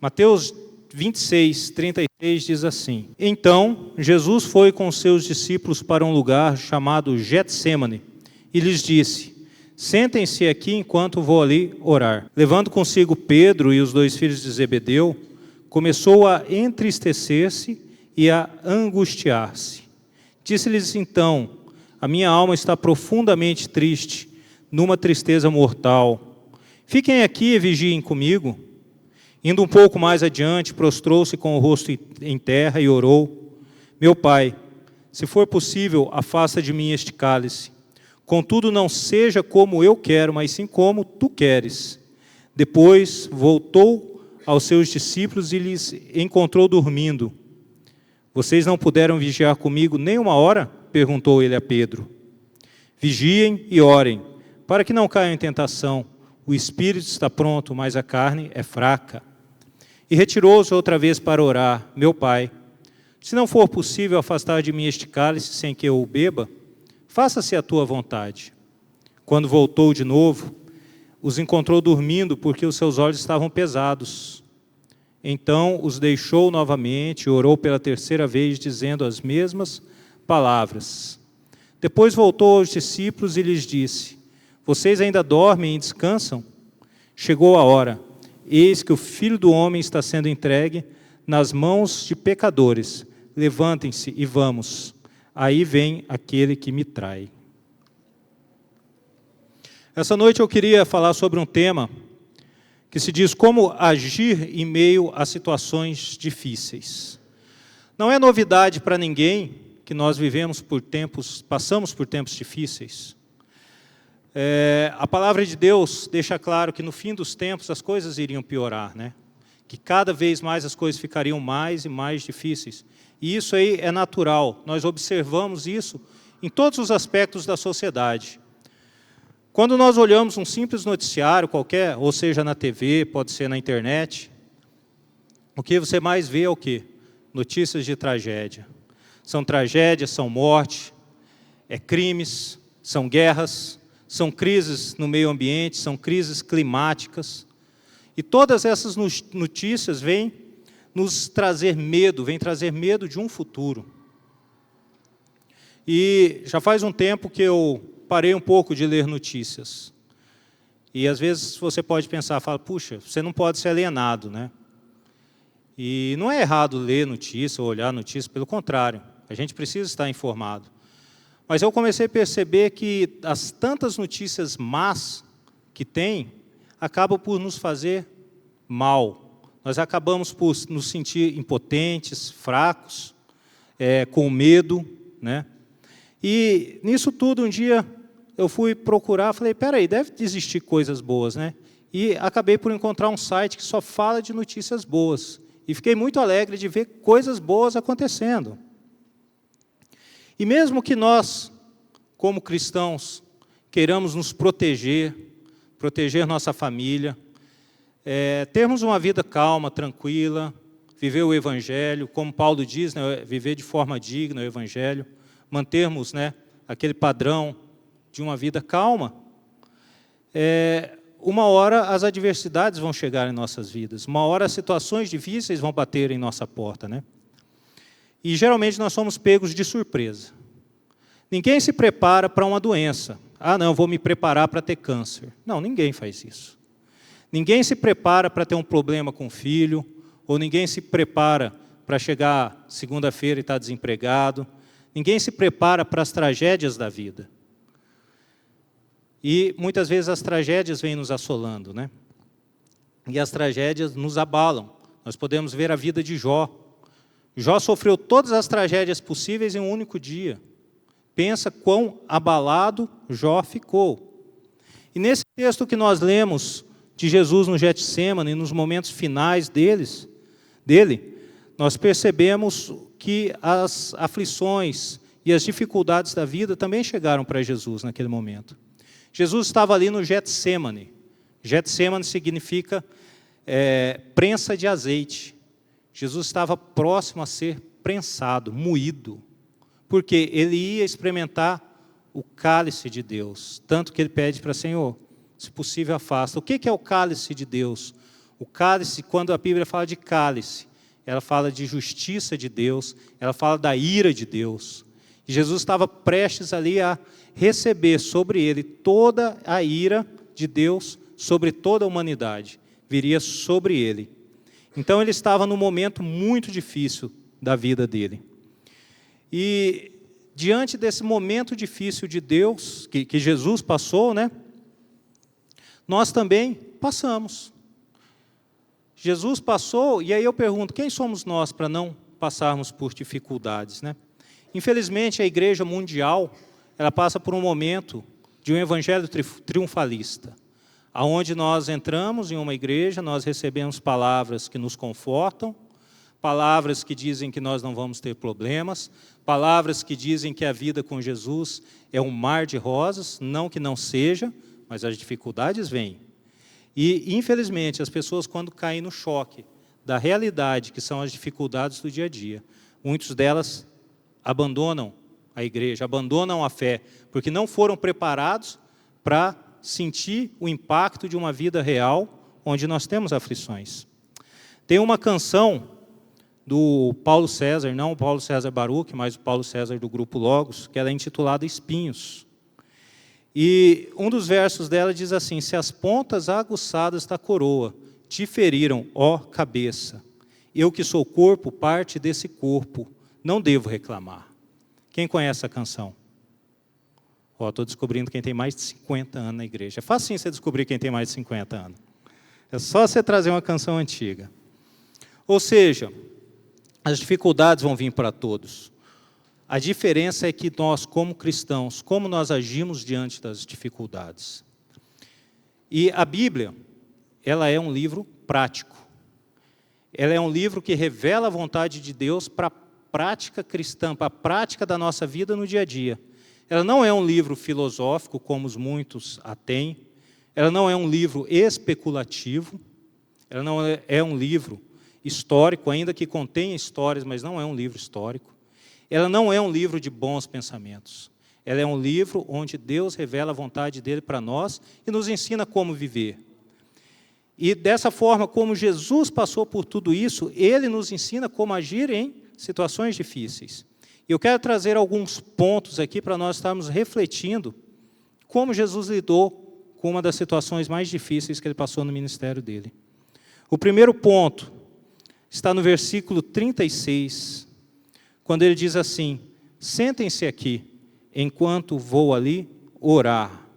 Mateus 26, 36 diz assim: Então Jesus foi com seus discípulos para um lugar chamado Getsêmani e lhes disse: Sentem-se aqui enquanto vou ali orar. Levando consigo Pedro e os 2 filhos de Zebedeu, começou a entristecer-se e a angustiar-se. Disse-lhes então: A minha alma está profundamente triste, numa tristeza mortal. Fiquem aqui e vigiem comigo. Indo um pouco mais adiante, prostrou-se com o rosto em terra e orou: Meu Pai, se for possível, afasta de mim este cálice. Contudo, não seja como eu quero, mas sim como tu queres. Depois voltou aos seus discípulos e lhes encontrou dormindo. Vocês não puderam vigiar comigo nem uma hora? Perguntou ele a Pedro. Vigiem e orem, para que não caiam em tentação. O espírito está pronto, mas a carne é fraca. E retirou-se outra vez para orar: Meu Pai, se não for possível afastar de mim este cálice sem que eu o beba, faça-se a tua vontade. Quando voltou de novo, os encontrou dormindo, porque os seus olhos estavam pesados. Então os deixou novamente e orou pela terceira vez, dizendo as mesmas palavras. Depois voltou aos discípulos e lhes disse: Vocês ainda dormem e descansam? Chegou a hora. Eis que o Filho do Homem está sendo entregue nas mãos de pecadores. Levantem-se e vamos. Aí vem aquele que me trai. Essa noite eu queria falar sobre um tema que se diz como agir em meio a situações difíceis. Não é novidade para ninguém que nós passamos por tempos difíceis. A palavra de Deus deixa claro que no fim dos tempos as coisas iriam piorar, né? Que cada vez mais as coisas ficariam mais e mais difíceis. E isso aí é natural, nós observamos isso em todos os aspectos da sociedade. Quando nós olhamos um simples noticiário qualquer, ou seja na TV, pode ser na internet, o que você mais vê é o quê? Notícias de tragédia. São tragédias, são morte, crimes, são guerras, são crises no meio ambiente, são crises climáticas. E todas essas notícias vêm nos trazer medo, vêm trazer medo de um futuro. E já faz um tempo que eu parei um pouco de ler notícias. E às vezes você pode pensar, fala, puxa, você não pode ser alienado, né? E não é errado ler notícia ou olhar notícia, pelo contrário, a gente precisa estar informado. Mas eu comecei a perceber que as tantas notícias más que tem, acabam por nos fazer mal. Nós acabamos por nos sentir impotentes, fracos, com medo, né? E nisso tudo, um dia, eu fui procurar, falei, peraí, deve existir coisas boas, né? E acabei por encontrar um site que só fala de notícias boas. E fiquei muito alegre de ver coisas boas acontecendo. E mesmo que nós, como cristãos, queiramos nos proteger nossa família, termos uma vida calma, tranquila, viver o Evangelho, como Paulo diz, né, viver de forma digna o Evangelho, mantermos, né, aquele padrão de uma vida calma, uma hora as adversidades vão chegar em nossas vidas, uma hora as situações difíceis vão bater em nossa porta, né? E geralmente nós somos pegos de surpresa. Ninguém se prepara para uma doença. Ah, não, vou me preparar para ter câncer. Não, ninguém faz isso. Ninguém se prepara para ter um problema com o filho, ou ninguém se prepara para chegar segunda-feira e estar desempregado. Ninguém se prepara para as tragédias da vida. E muitas vezes as tragédias vêm nos assolando, né? E as tragédias nos abalam. Nós podemos ver a vida de Jó. Jó sofreu todas as tragédias possíveis em um único dia. Pensa quão abalado Jó ficou. E nesse texto que nós lemos de Jesus no Getsêmani, nos momentos finais dele, nós percebemos que as aflições e as dificuldades da vida também chegaram para Jesus naquele momento. Jesus estava ali no Getsêmani. Getsêmani significa prensa de azeite. Jesus estava próximo a ser prensado, moído, porque ele ia experimentar o cálice de Deus, tanto que ele pede para o Senhor, se possível afasta. O que é o cálice de Deus? O cálice, quando a Bíblia fala de cálice, ela fala de justiça de Deus, ela fala da ira de Deus. E Jesus estava prestes ali a receber sobre ele toda a ira de Deus sobre toda a humanidade. Viria sobre ele. Então ele estava num momento muito difícil da vida dele. E diante desse momento difícil de Deus, que Jesus passou, né? Nós também passamos. Jesus passou, e aí eu pergunto, quem somos nós para não passarmos por dificuldades, né? Infelizmente, a igreja mundial, ela passa por um momento de um evangelho triunfalista, aonde nós entramos em uma igreja, nós recebemos palavras que nos confortam, palavras que dizem que nós não vamos ter problemas, palavras que dizem que a vida com Jesus é um mar de rosas, não que não seja, mas as dificuldades vêm. E, infelizmente, as pessoas, quando caem no choque da realidade, que são as dificuldades do dia a dia, muitas delas abandonam a igreja, abandonam a fé, porque não foram preparados para sentir o impacto de uma vida real, onde nós temos aflições. Tem uma canção do Paulo César, não o Paulo César Baruch, mas o Paulo César do Grupo Logos, que ela é intitulada Espinhos. E um dos versos dela diz assim: se as pontas aguçadas da coroa te feriram, ó cabeça, eu que sou corpo, parte desse corpo, não devo reclamar. Quem conhece a canção? Estou descobrindo quem tem mais de 50 anos na igreja. É fácil você descobrir quem tem mais de 50 anos. É só você trazer uma canção antiga. Ou seja, as dificuldades vão vir para todos. A diferença é que nós, como cristãos, como nós agimos diante das dificuldades. E a Bíblia, ela é um livro prático. Ela é um livro que revela a vontade de Deus para a prática cristã, para a prática da nossa vida no dia a dia. Ela não é um livro filosófico, como os muitos a têm. Ela não é um livro especulativo. Ela não é um livro histórico, ainda que contenha histórias, mas não é um livro histórico. Ela não é um livro de bons pensamentos. Ela é um livro onde Deus revela a vontade dele para nós e nos ensina como viver. E dessa forma, como Jesus passou por tudo isso, ele nos ensina como agir em situações difíceis. E eu quero trazer alguns pontos aqui para nós estarmos refletindo como Jesus lidou com uma das situações mais difíceis que ele passou no ministério dele. O primeiro ponto está no versículo 36, quando ele diz assim: sentem-se aqui, enquanto vou ali orar.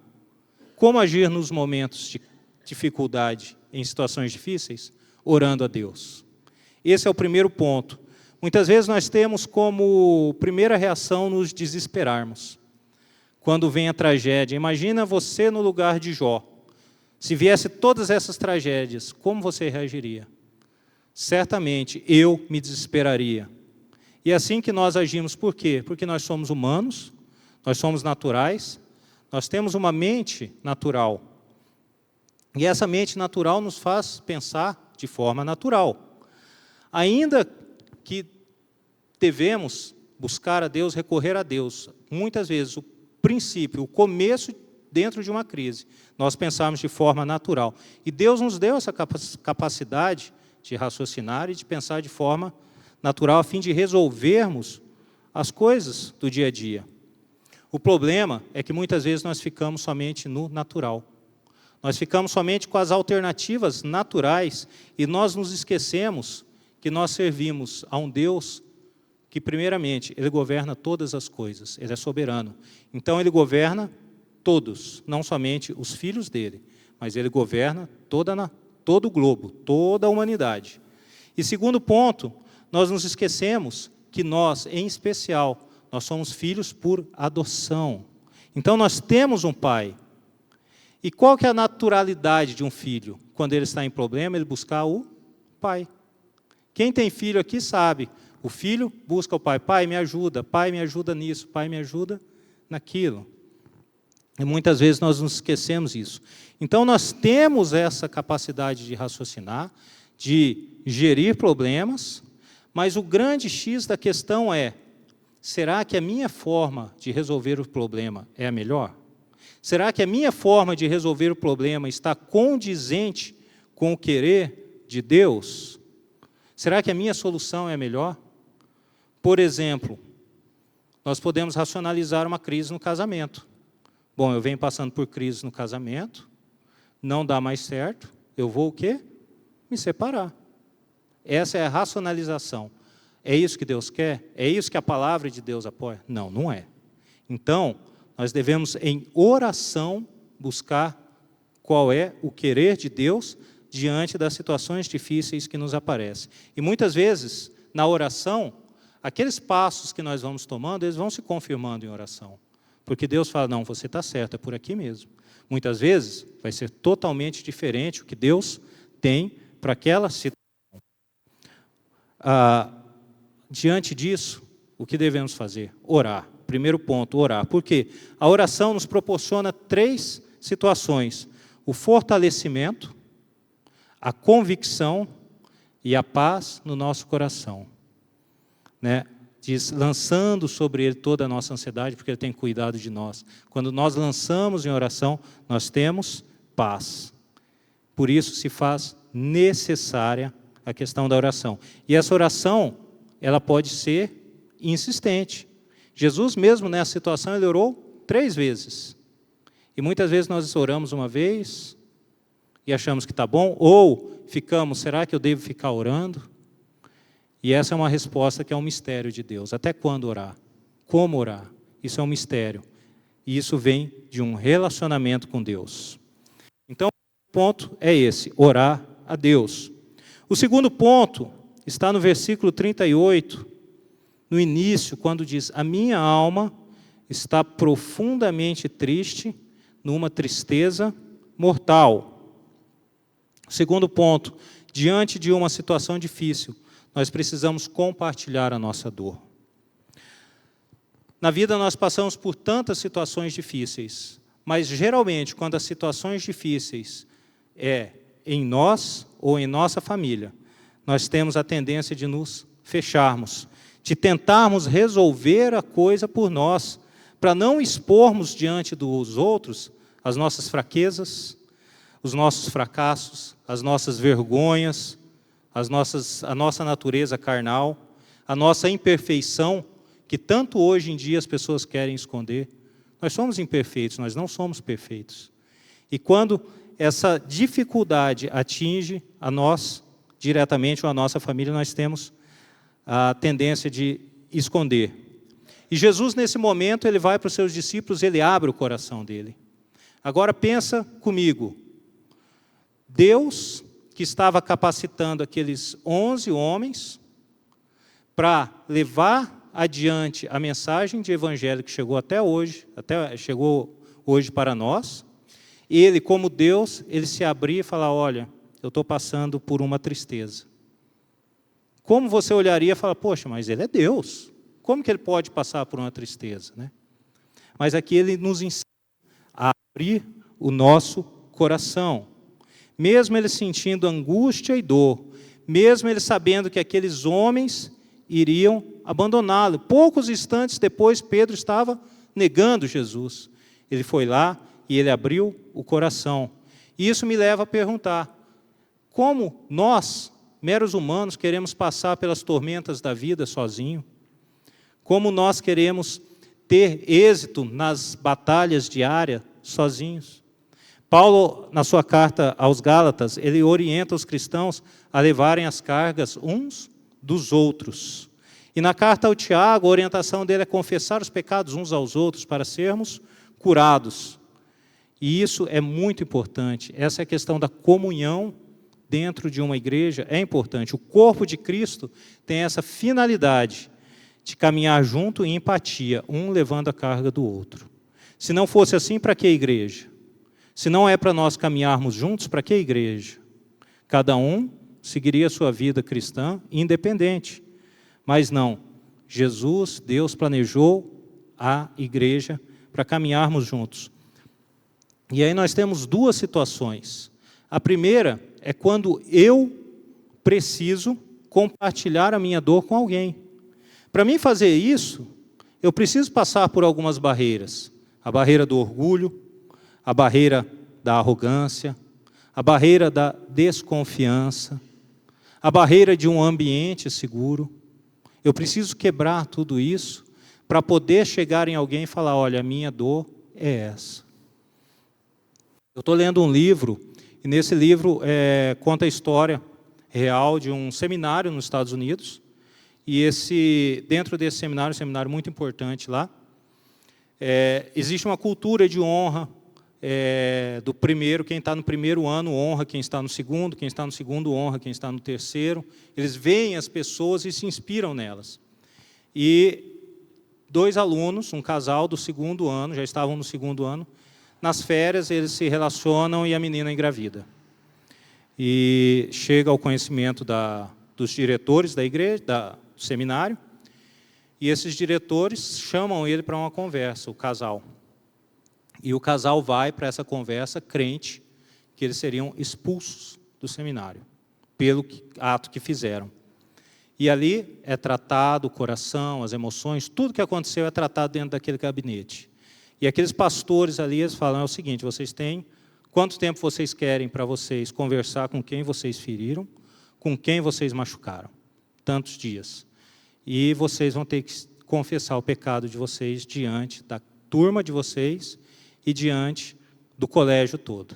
Como agir nos momentos de dificuldade, em situações difíceis? Orando a Deus. Esse é o primeiro ponto. Muitas vezes nós temos como primeira reação nos desesperarmos. Quando vem a tragédia, imagina você no lugar de Jó. Se viesse todas essas tragédias, como você reagiria? Certamente eu me desesperaria. E é assim que nós agimos. Por quê? Porque nós somos humanos, nós somos naturais, nós temos uma mente natural. E essa mente natural nos faz pensar de forma natural. Ainda que devemos buscar a Deus, recorrer a Deus, muitas vezes o princípio, o começo dentro de uma crise, nós pensamos de forma natural. E Deus nos deu essa capacidade de raciocinar e de pensar de forma natural, a fim de resolvermos as coisas do dia a dia. O problema é que muitas vezes nós ficamos somente no natural. Nós ficamos somente com as alternativas naturais e nós nos esquecemos que nós servimos a um Deus que, primeiramente, Ele governa todas as coisas, Ele é soberano. Então, Ele governa todos, não somente os filhos dEle, mas Ele governa todo o globo, toda a humanidade. E segundo ponto, nós nos esquecemos que nós, em especial, nós somos filhos por adoção. Então, nós temos um pai. E qual que é a naturalidade de um filho? Quando ele está em problema, ele busca o pai. Quem tem filho aqui sabe. O filho busca o pai. Pai, me ajuda nisso. Pai, me ajuda naquilo. E muitas vezes nós nos esquecemos isso. Então, nós temos essa capacidade de raciocinar, de gerir problemas, mas o grande X da questão é: será que a minha forma de resolver o problema é a melhor? Será que a minha forma de resolver o problema está condizente com o querer de Deus? Será que a minha solução é melhor? Por exemplo, nós podemos racionalizar uma crise no casamento. Bom, eu venho passando por crise no casamento, não dá mais certo, eu vou o quê? Me separar. Essa é a racionalização. É isso que Deus quer? É isso que a palavra de Deus apoia? Não, não é. Então, nós devemos, em oração, buscar qual é o querer de Deus diante das situações difíceis que nos aparecem. E muitas vezes, na oração, aqueles passos que nós vamos tomando, eles vão se confirmando em oração. Porque Deus fala, não, você está certo, é por aqui mesmo. Muitas vezes, vai ser totalmente diferente o que Deus tem para aquela situação. Diante disso, o que devemos fazer? Orar. Primeiro ponto, orar. Por quê? A oração nos proporciona 3 situações. O fortalecimento, a convicção e a paz no nosso coração. Né? Diz, lançando sobre Ele toda a nossa ansiedade, porque Ele tem cuidado de nós. Quando nós lançamos em oração, nós temos paz. Por isso se faz necessária a questão da oração. E essa oração, ela pode ser insistente. Jesus mesmo nessa situação, Ele orou 3 vezes. E muitas vezes nós oramos uma vez e achamos que está bom, ou ficamos, será que eu devo ficar orando? E essa é uma resposta que é um mistério de Deus. Até quando orar? Como orar? Isso é um mistério. E isso vem de um relacionamento com Deus. Então, o ponto é esse, orar a Deus. O segundo ponto está no versículo 38, no início, quando diz, a minha alma está profundamente triste, numa tristeza mortal. Segundo ponto, diante de uma situação difícil, nós precisamos compartilhar a nossa dor. Na vida nós passamos por tantas situações difíceis, mas geralmente quando as situações difíceis é em nós ou em nossa família, nós temos a tendência de nos fecharmos, de tentarmos resolver a coisa por nós, para não expormos diante dos outros as nossas fraquezas, os nossos fracassos, as nossas vergonhas, a nossa natureza carnal, a nossa imperfeição, que tanto hoje em dia as pessoas querem esconder. Nós somos imperfeitos, nós não somos perfeitos. E quando essa dificuldade atinge a nós, diretamente, ou a nossa família, nós temos a tendência de esconder. E Jesus, nesse momento, ele vai para os seus discípulos, ele abre o coração dele. Agora pensa comigo, Deus que estava capacitando aqueles 11 homens para levar adiante a mensagem de evangelho que chegou chegou hoje para nós. Ele, como Deus, ele se abria e falava, olha, eu estou passando por uma tristeza. Como você olharia e fala, poxa, mas ele é Deus. Como que ele pode passar por uma tristeza? Né? Mas aqui ele nos ensina a abrir o nosso coração. Mesmo ele sentindo angústia e dor, mesmo ele sabendo que aqueles homens iriam abandoná-lo. Poucos instantes depois, Pedro estava negando Jesus. Ele foi lá e ele abriu o coração. E isso me leva a perguntar, como nós, meros humanos, queremos passar pelas tormentas da vida sozinho? Como nós queremos ter êxito nas batalhas diárias sozinhos? Paulo, na sua carta aos Gálatas, ele orienta os cristãos a levarem as cargas uns dos outros. E na carta ao Tiago, a orientação dele é confessar os pecados uns aos outros para sermos curados. E isso é muito importante. Essa é a questão da comunhão dentro de uma igreja, é importante. O corpo de Cristo tem essa finalidade de caminhar junto em empatia, um levando a carga do outro. Se não fosse assim, para que a igreja? Se não é para nós caminharmos juntos, para que a igreja? Cada um seguiria a sua vida cristã independente. Mas não, Jesus, Deus planejou a igreja para caminharmos juntos. E aí nós temos 2 situações. A primeira é quando eu preciso compartilhar a minha dor com alguém. Para mim fazer isso, eu preciso passar por algumas barreiras. A barreira do orgulho, a barreira da arrogância, a barreira da desconfiança, a barreira de um ambiente seguro. Eu preciso quebrar tudo isso para poder chegar em alguém e falar, olha, a minha dor é essa. Eu estou lendo um livro, e nesse livro conta a história real de um seminário nos Estados Unidos, e dentro desse seminário, um seminário muito importante lá, existe uma cultura de honra do primeiro, quem está no primeiro ano honra quem está no segundo honra quem está no terceiro. Eles veem as pessoas e se inspiram nelas. E 2 alunos, um casal do segundo ano, já estavam no segundo ano, nas férias eles se relacionam e a menina engravida. E chega ao conhecimento dos diretores da igreja, do seminário, e esses diretores chamam ele para uma conversa, o casal. E o casal vai para essa conversa crente que eles seriam expulsos do seminário, pelo ato que fizeram. E ali é tratado o coração, as emoções, tudo que aconteceu é tratado dentro daquele gabinete. E aqueles pastores ali, eles falam, é o seguinte, vocês têm, quanto tempo vocês querem para vocês conversar com quem vocês feriram, com quem vocês machucaram? Tantos dias. E vocês vão ter que confessar o pecado de vocês diante da turma de vocês e diante do colégio todo.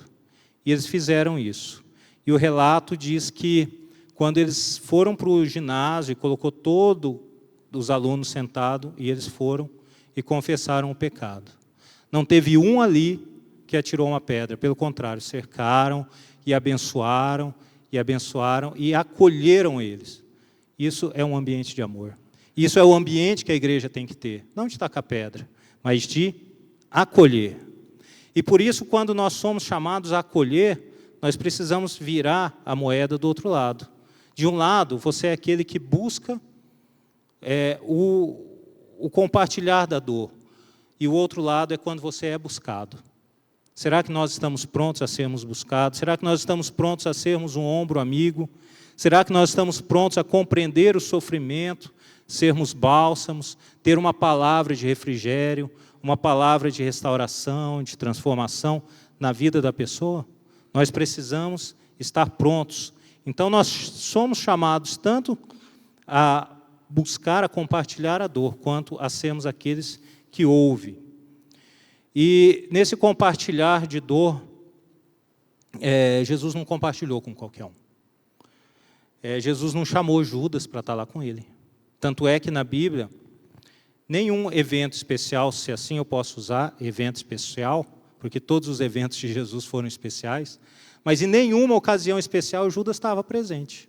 E eles fizeram isso. E o relato diz que, quando eles foram para o ginásio e colocou todos os alunos sentados, e eles foram e confessaram o pecado. Não teve um ali que atirou uma pedra, pelo contrário, cercaram e abençoaram e acolheram eles. Isso é um ambiente de amor. Isso é o ambiente que a igreja tem que ter, não de tacar pedra, mas de acolher. E por isso, quando nós somos chamados a acolher, nós precisamos virar a moeda do outro lado. De um lado, você é aquele que busca o compartilhar da dor. E o outro lado é quando você é buscado. Será que nós estamos prontos a sermos buscados? Será que nós estamos prontos a sermos um ombro amigo? Será que nós estamos prontos a compreender o sofrimento, sermos bálsamos, ter uma palavra de refrigério, uma palavra de restauração, de transformação na vida da pessoa? Nós precisamos estar prontos. Então, nós somos chamados tanto a buscar, a compartilhar a dor, quanto a sermos aqueles que ouvem. E nesse compartilhar de dor, Jesus não compartilhou com qualquer um. Jesus não chamou Judas para estar lá com ele. Tanto é que na Bíblia, nenhum evento especial, se assim eu posso usar, evento especial, porque todos os eventos de Jesus foram especiais, mas em nenhuma ocasião especial Judas estava presente.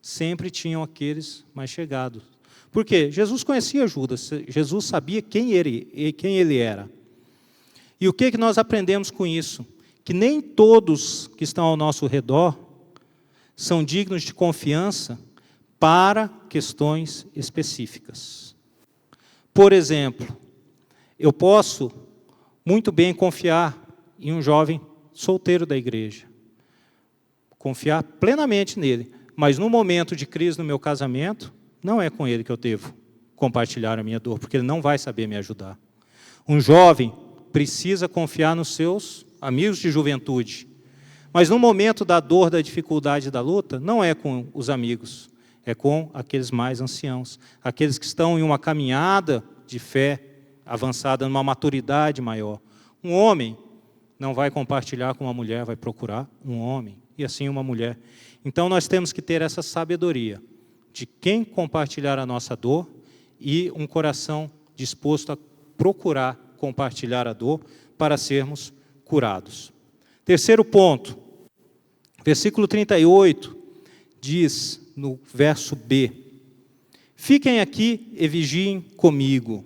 Sempre tinham aqueles mais chegados. Por quê? Jesus conhecia Judas, Jesus sabia quem ele era. E o que nós aprendemos com isso? Que nem todos que estão ao nosso redor são dignos de confiança para questões específicas. Por exemplo, eu posso muito bem confiar em um jovem solteiro da igreja, confiar plenamente nele, mas no momento de crise no meu casamento, não é com ele que eu devo compartilhar a minha dor, porque ele não vai saber me ajudar. Um jovem precisa confiar nos seus amigos de juventude, mas no momento da dor, da dificuldade, da luta, não é com os amigos, é com aqueles mais anciãos, aqueles que estão em uma caminhada de fé avançada, numa maturidade maior. Um homem não vai compartilhar com uma mulher, vai procurar um homem, e assim uma mulher. Então nós temos que ter essa sabedoria de quem compartilhar a nossa dor e um coração disposto a procurar compartilhar a dor para sermos curados. Terceiro ponto, versículo 38 diz no verso B: fiquem aqui e vigiem comigo.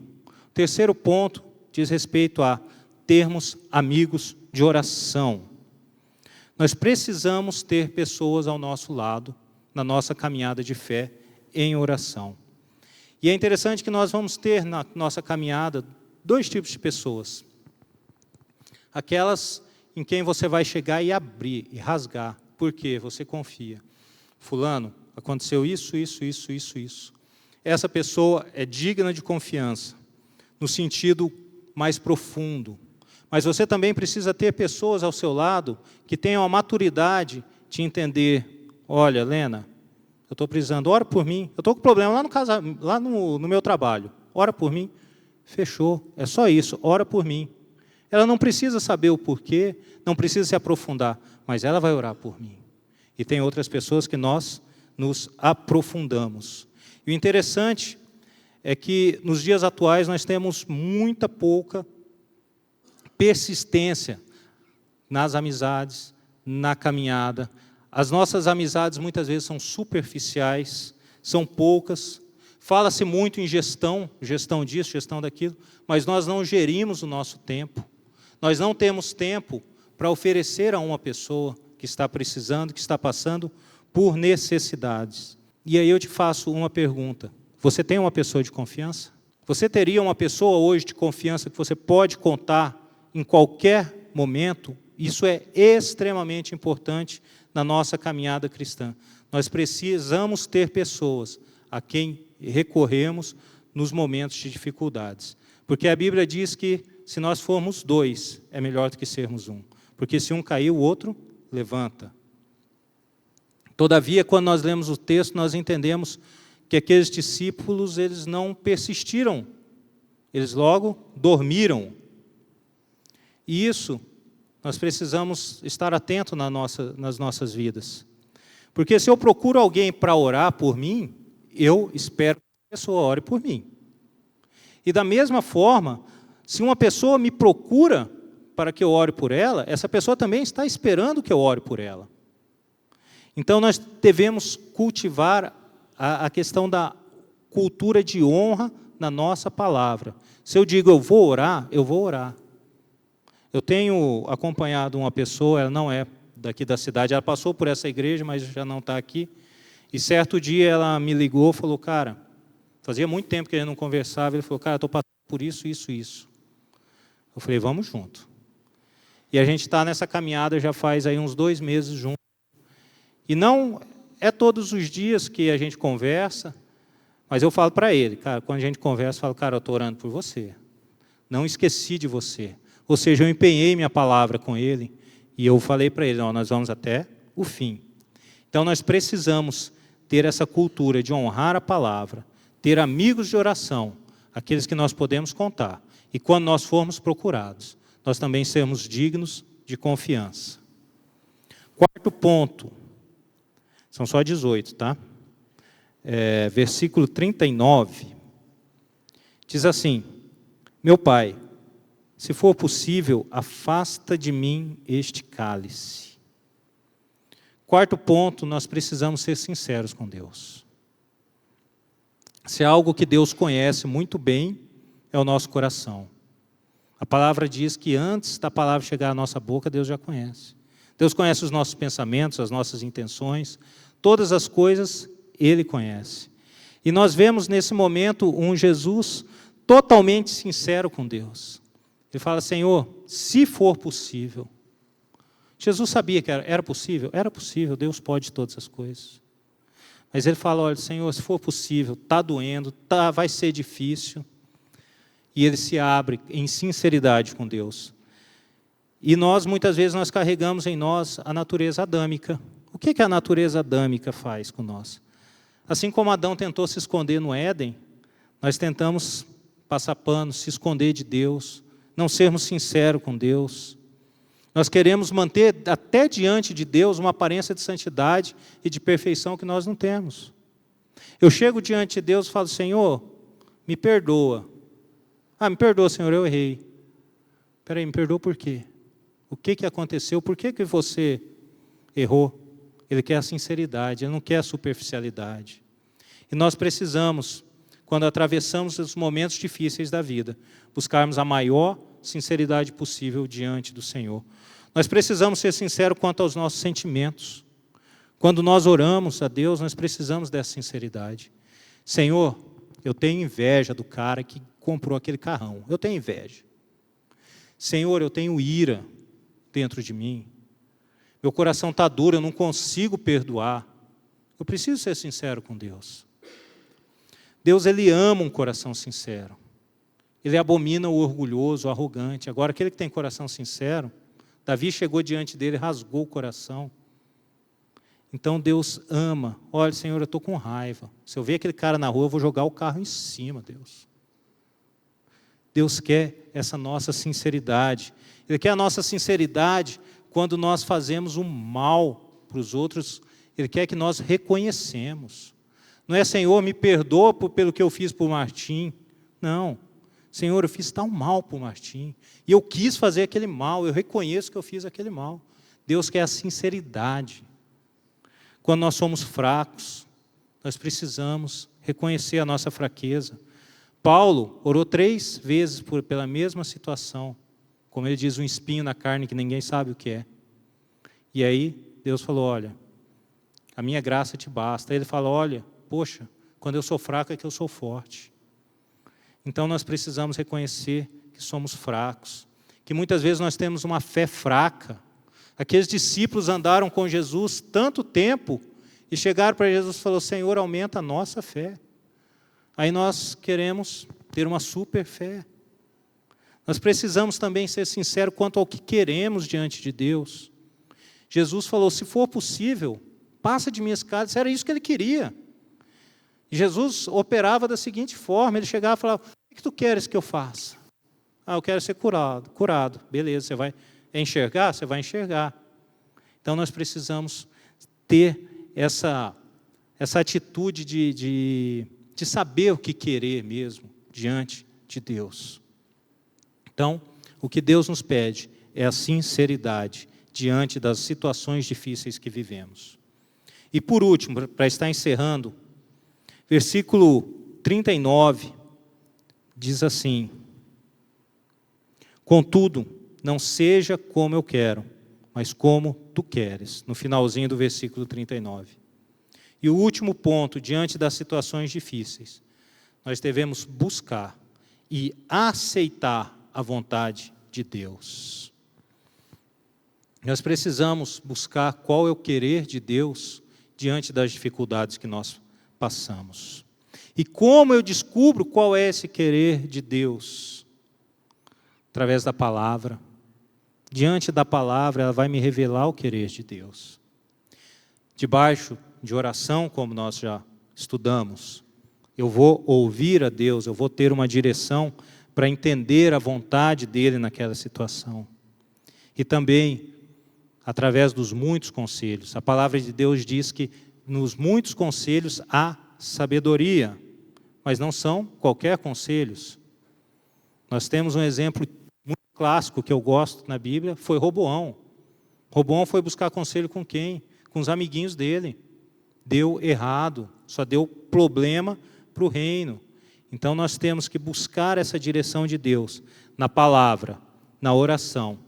Terceiro ponto diz respeito a termos amigos de oração. Nós precisamos ter pessoas ao nosso lado na nossa caminhada de fé em oração. E é interessante que nós vamos ter na nossa caminhada 2 tipos de pessoas. Aquelas em quem você vai chegar e abrir, e rasgar. Por quê? Você confia. Fulano, aconteceu isso. Essa pessoa é digna de confiança, no sentido mais profundo. Mas você também precisa ter pessoas ao seu lado que tenham a maturidade de entender: olha, Lena, eu estou precisando, ora por mim. Eu estou com problema lá no meu trabalho, ora por mim. Fechou, é só isso, ora por mim. Ela não precisa saber o porquê, não precisa se aprofundar, mas ela vai orar por mim. E tem outras pessoas que nós nos aprofundamos. E o interessante é que nos dias atuais nós temos muita pouca persistência nas amizades, na caminhada. As nossas amizades muitas vezes são superficiais, são poucas. Fala-se muito em gestão disso, gestão daquilo, mas nós não gerimos o nosso tempo. Nós não temos tempo para oferecer a uma pessoa que está precisando, que está passando por necessidades. E aí eu te faço uma pergunta. Você tem uma pessoa de confiança? Você teria uma pessoa hoje de confiança que você pode contar em qualquer momento? Isso é extremamente importante na nossa caminhada cristã. Nós precisamos ter pessoas a quem recorremos nos momentos de dificuldades. Porque a Bíblia diz que se nós formos dois, é melhor do que sermos um. Porque se um cair, o outro levanta. Todavia, quando nós lemos o texto, nós entendemos que aqueles discípulos, eles não persistiram. Eles logo dormiram. E isso, nós precisamos estar atentos nas nossas vidas. Porque se eu procuro alguém para orar por mim, eu espero que a pessoa ore por mim. E da mesma forma, se uma pessoa me procura para que eu ore por ela, essa pessoa também está esperando que eu ore por ela. Então nós devemos cultivar a questão da cultura de honra na nossa palavra. Se eu digo eu vou orar, eu vou orar. Eu tenho acompanhado uma pessoa, ela não é daqui da cidade, ela passou por essa igreja, mas já não está aqui. E certo dia ela me ligou e falou, cara, fazia muito tempo que a gente não conversava, ele falou, cara, estou passando por isso, isso, isso. Eu falei, vamos junto. E a gente está nessa caminhada já faz aí uns 2 meses juntos. E não é todos os dias que a gente conversa, mas eu falo para ele, cara, quando a gente conversa, eu falo, cara, eu estou orando por você. Não esqueci de você. Ou seja, eu empenhei minha palavra com ele e eu falei para ele, nós vamos até o fim. Então nós precisamos ter essa cultura de honrar a palavra, ter amigos de oração, aqueles que nós podemos contar. E quando nós formos procurados, nós também sermos dignos de confiança. 4º ponto, são só 18, tá? Versículo 39, diz assim, meu Pai, se for possível, afasta de mim este cálice. 4º ponto, nós precisamos ser sinceros com Deus. Se é algo que Deus conhece muito bem, é o nosso coração. A palavra diz que antes da palavra chegar à nossa boca, Deus já conhece. Deus conhece os nossos pensamentos, as nossas intenções, todas as coisas Ele conhece. E nós vemos nesse momento um Jesus totalmente sincero com Deus. Ele fala, Senhor, se for possível. Jesus sabia que era possível? Era possível, Deus pode todas as coisas. Mas ele fala, olha, Senhor, se for possível, está doendo, vai ser difícil. E ele se abre em sinceridade com Deus. E nós, muitas vezes, nós carregamos em nós a natureza adâmica. O que a natureza adâmica faz com nós? Assim como Adão tentou se esconder no Éden, nós tentamos passar pano, se esconder de Deus, não sermos sinceros com Deus. Nós queremos manter até diante de Deus uma aparência de santidade e de perfeição que nós não temos. Eu chego diante de Deus e falo, Senhor, me perdoa. Ah, me perdoa, Senhor, eu errei. Espera aí, me perdoa por quê? O que aconteceu? Por que você errou? Ele quer a sinceridade, ele não quer a superficialidade. E nós precisamos, quando atravessamos os momentos difíceis da vida, buscarmos a maior sinceridade possível diante do Senhor. Nós precisamos ser sinceros quanto aos nossos sentimentos. Quando nós oramos a Deus, nós precisamos dessa sinceridade. Senhor, eu tenho inveja do cara que comprou aquele carrão. Eu tenho inveja. Senhor, eu tenho ira dentro de mim. Meu coração está duro, eu não consigo perdoar. Eu preciso ser sincero com Deus. Deus, Ele ama um coração sincero. Ele abomina o orgulhoso, o arrogante. Agora, aquele que tem coração sincero, Davi chegou diante dele, rasgou o coração. Então Deus ama. Olha, Senhor, eu estou com raiva. Se eu ver aquele cara na rua, eu vou jogar o carro em cima, Deus. Deus quer essa nossa sinceridade. Ele quer a nossa sinceridade quando nós fazemos o mal para os outros. Ele quer que nós reconhecemos. Não é, Senhor, me perdoa pelo que eu fiz por Martim. Não. Senhor, eu fiz tal mal por Martim. E eu quis fazer aquele mal. Eu reconheço que eu fiz aquele mal. Deus quer a sinceridade. Quando nós somos fracos, nós precisamos reconhecer a nossa fraqueza. Paulo orou 3 vezes pela mesma situação. Como ele diz, um espinho na carne que ninguém sabe o que é. E aí, Deus falou, olha, a minha graça te basta. Aí ele fala, olha, poxa, quando eu sou fraco é que eu sou forte. Então nós precisamos reconhecer que somos fracos. Que muitas vezes nós temos uma fé fraca. Aqueles discípulos andaram com Jesus tanto tempo e chegaram para Jesus e falaram, Senhor, aumenta a nossa fé. Aí nós queremos ter uma super fé. Nós precisamos também ser sinceros quanto ao que queremos diante de Deus. Jesus falou, se for possível, passa de mim esse cálice. Era isso que ele queria. Jesus operava da seguinte forma, ele chegava e falava, o que tu queres que eu faça? Eu quero ser curado. Beleza, você vai enxergar? Você vai enxergar. Então nós precisamos ter essa atitude de saber o que querer mesmo diante de Deus. Então, o que Deus nos pede é a sinceridade diante das situações difíceis que vivemos. E por último, para estar encerrando, versículo 39 diz assim, contudo, não seja como eu quero, mas como tu queres, no finalzinho do versículo 39. E o último ponto, diante das situações difíceis, nós devemos buscar e aceitar a vontade de Deus. Nós precisamos buscar qual é o querer de Deus diante das dificuldades que nós passamos. E como eu descubro qual é esse querer de Deus? Através da palavra. Diante da palavra, ela vai me revelar o querer de Deus. Debaixo de oração, como nós já estudamos, eu vou ouvir a Deus, eu vou ter uma direção para entender a vontade dEle naquela situação. E também, através dos muitos conselhos. A palavra de Deus diz que nos muitos conselhos há sabedoria, mas não são qualquer conselhos. Nós temos um exemplo muito clássico que eu gosto na Bíblia, foi Roboão. Roboão foi buscar conselho com quem? Com os amiguinhos dele. Deu errado, só deu problema para o reino. Então nós temos que buscar essa direção de Deus na palavra, na oração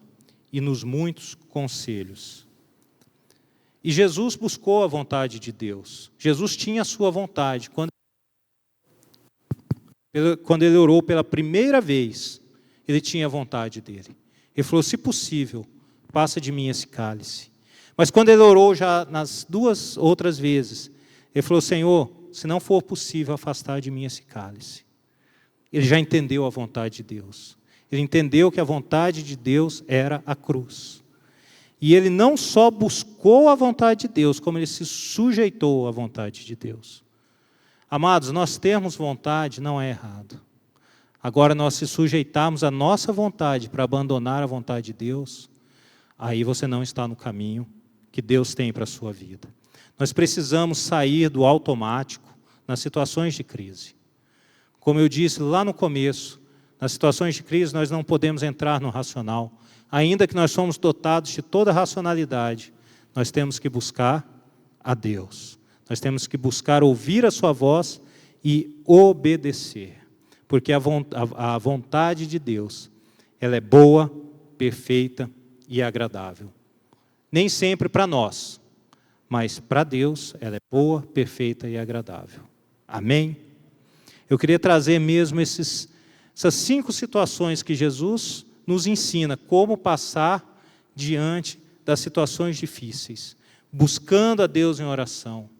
e nos muitos conselhos. E Jesus buscou a vontade de Deus. Jesus tinha a sua vontade. Quando ele orou pela primeira vez, ele tinha a vontade dele. Ele falou, se possível, passa de mim esse cálice. Mas quando ele orou já nas 2 outras vezes, ele falou, Senhor, se não for possível afastar de mim esse cálice. Ele já entendeu a vontade de Deus. Ele entendeu que a vontade de Deus era a cruz. E ele não só buscou a vontade de Deus, como ele se sujeitou à vontade de Deus. Amados, nós termos vontade não é errado. Agora, nós se sujeitarmos à nossa vontade para abandonar a vontade de Deus, aí você não está no caminho que Deus tem para a sua vida. Nós precisamos sair do automático nas situações de crise. Como eu disse lá no começo, nas situações de crise nós não podemos entrar no racional. Ainda que nós somos dotados de toda a racionalidade, nós temos que buscar a Deus. Nós temos que buscar ouvir a sua voz e obedecer. Porque a vontade de Deus, ela é boa, perfeita e agradável. Nem sempre para nós, mas para Deus ela é boa, perfeita e agradável. Amém? Eu queria trazer mesmo essas 5 situações que Jesus nos ensina como passar diante das situações difíceis, buscando a Deus em oração.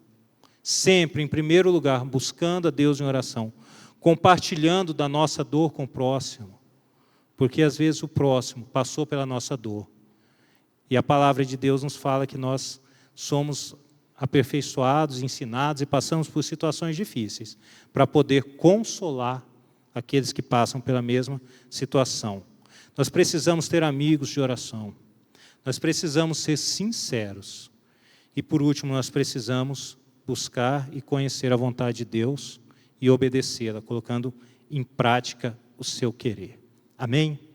Sempre, em primeiro lugar, buscando a Deus em oração, compartilhando da nossa dor com o próximo, porque às vezes o próximo passou pela nossa dor. E a palavra de Deus nos fala que nós somos aperfeiçoados, ensinados e passamos por situações difíceis, para poder consolar aqueles que passam pela mesma situação. Nós precisamos ter amigos de oração. Nós precisamos ser sinceros. E por último, nós precisamos buscar e conhecer a vontade de Deus e obedecê-la, colocando em prática o seu querer. Amém?